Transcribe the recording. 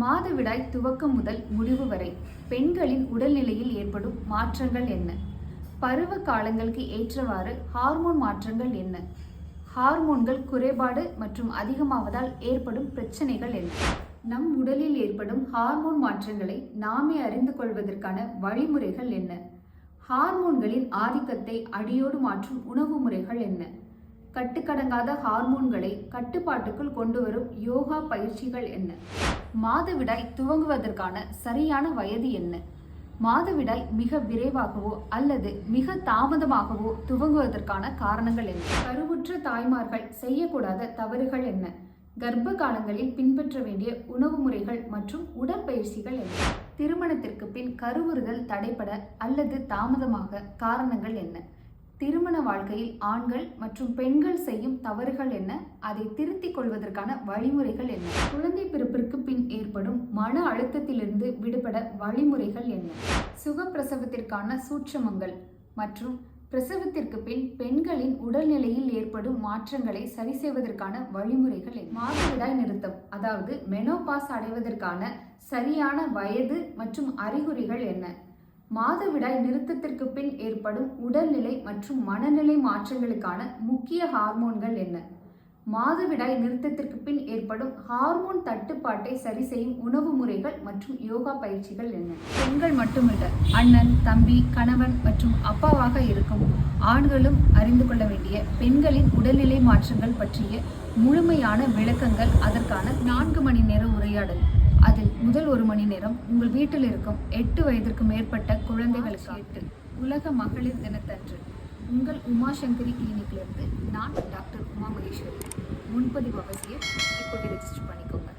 மாதவிடாய் துவக்கம் முதல் முடிவு வரை பெண்களின் உடல்நிலையில் ஏற்படும் மாற்றங்கள் என்ன? பருவ காலங்களுக்கு ஏற்றவாறு ஹார்மோன் மாற்றங்கள் என்ன? ஹார்மோன்கள் குறைபாடு மற்றும் அதிகமாவதால் ஏற்படும் பிரச்சனைகள் என்ன? நம் உடலில் ஏற்படும் ஹார்மோன் மாற்றங்களை நாமே அறிந்து கொள்வதற்கான வழிமுறைகள் என்ன? ஹார்மோன்களின் ஆதிக்கத்தை அடியோடு மாற்றும் உணவு முறைகள் என்ன? கட்டுக்கடங்காத ஹார்மோன்களை கட்டுப்பாட்டுக்குள் கொண்டு வரும் யோகா பயிற்சிகள் என்ன? மாதவிடாய் துவங்குவதற்கான சரியான வயது என்ன? மாதவிடாய் மிக விரைவாகவோ அல்லது மிக தாமதமாகவோ துவங்குவதற்கான காரணங்கள் என்ன? கருவுற்ற தாய்மார்கள் செய்யக்கூடாத தவறுகள் என்ன? கர்ப்ப காலங்களில் பின்பற்ற வேண்டிய உணவு முறைகள் மற்றும் உடற்பயிற்சிகள் என்ன? திருமணத்திற்கு பின் கருவுறுதல் தடைபட அல்லது தாமதமாக காரணங்கள் என்ன? திருமண வாழ்க்கையில் ஆண்கள் மற்றும் பெண்கள் செய்யும் தவறுகள் என்ன? அதை திருத்திக் கொள்வதற்கான வழிமுறைகள் என்ன? குழந்தை பிறப்பிற்கு பின் ஏற்படும் மன அழுத்தத்திலிருந்து விடுபட வழிமுறைகள் என்ன? சுகப்பிரசவத்திற்கான சூட்சமங்கள் மற்றும் பிரசவத்திற்கு பின் பெண்களின் உடல்நிலையில் ஏற்படும் மாற்றங்களை சரி செய்வதற்கான வழிமுறைகள் என்ன? மாதவிடாய் நிறுத்தம் அதாவது மெனோபாஸ் அடைவதற்கான சரியான வயது மற்றும் அறிகுறிகள் என்ன? மாதவிடாய் நிறுத்தத்திற்கு பின் ஏற்படும் உடல்நிலை மற்றும் மனநிலை மாற்றங்களுக்கான முக்கிய ஹார்மோன்கள் என்ன? மாதவிடாய் நிறுத்தத்திற்கு பின் ஏற்படும் ஹார்மோன் தட்டுப்பாட்டை சரி செய்யும் உணவு முறைகள் மற்றும் யோகா பயிற்சிகள் என்ன? பெண்கள் மட்டுமல்ல, அண்ணன், தம்பி, கணவன் மற்றும் அப்பாவாக இருக்கும் ஆண்களும் அறிந்து கொள்ள வேண்டிய பெண்களின் உடல்நிலை மாற்றங்கள் பற்றிய முழுமையான விளக்கங்கள், அதற்கான 4 மணி நேர உரையாடல். அதில் முதல் 1 மணி நேரம் உங்கள் வீட்டில் இருக்கும் 8 வயதிற்கு மேற்பட்ட குழந்தைகளுக்கு உலக மகளிர் தினத்தன்று உங்கள் உமாசங்கரி கிளினிக்லேருந்து நான் டாக்டர் உமா மகேஸ்வரி. முன்பதிவு அவசியம். இப்போது ரெஜிஸ்டர் பண்ணிக்கோங்க.